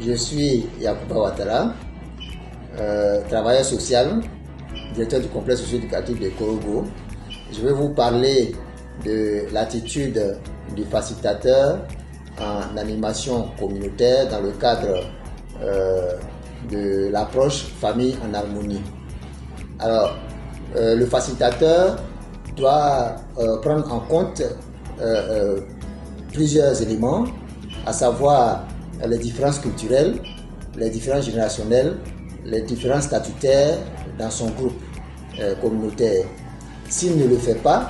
Je suis Yacouba Ouattara, travailleur social, directeur du complexe socio-éducatif de Korogo. Je vais vous parler de l'attitude du facilitateur en animation communautaire dans le cadre de l'approche famille en harmonie. Alors, le facilitateur doit prendre en compte plusieurs éléments, à savoir les différences culturelles, les différences générationnelles, les différences statutaires dans son groupe communautaire. S'il ne le fait pas,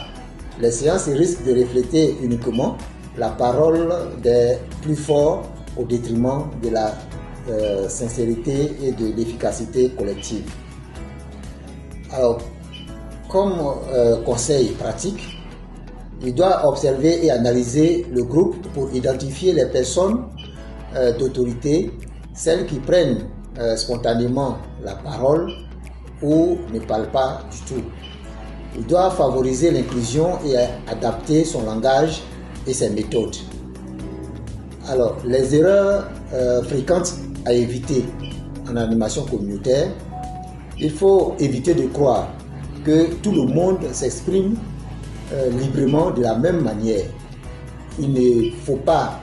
les séances risquent de refléter uniquement la parole des plus forts au détriment de la sincérité et de l'efficacité collective. Alors, comme conseil pratique, il doit observer et analyser le groupe pour identifier les personnes d'autorité, celles qui prennent spontanément la parole ou ne parlent pas du tout. Il doit favoriser l'inclusion et adapter son langage et ses méthodes. Alors, les erreurs fréquentes à éviter en animation communautaire: il faut éviter de croire que tout le monde s'exprime librement de la même manière. Il ne faut pas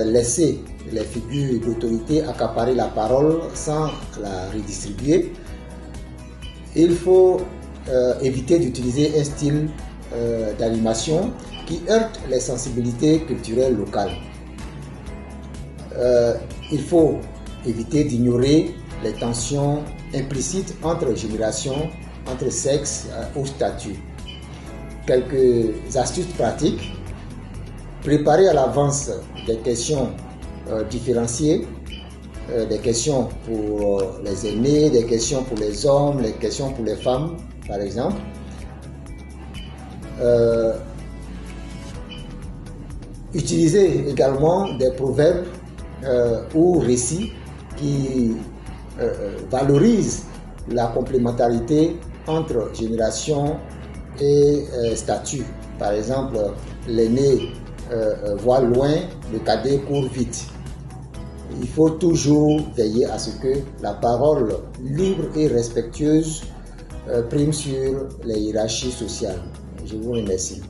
laisser les figures d'autorité accaparer la parole sans la redistribuer. Il faut éviter d'utiliser un style d'animation qui heurte les sensibilités culturelles locales. Il faut éviter d'ignorer les tensions implicites entre générations, entre sexes ou statuts. Quelques astuces pratiques: préparer à l'avance des questions différenciées, des questions pour les aînés, des questions pour les hommes, des questions pour les femmes, par exemple. Utiliser également des proverbes ou récits qui valorisent la complémentarité entre générations et statuts. Par exemple, l'aîné voit loin, le cadet court vite. Il faut toujours veiller à ce que la parole libre et respectueuse prime sur les hiérarchies sociales. Je vous remercie.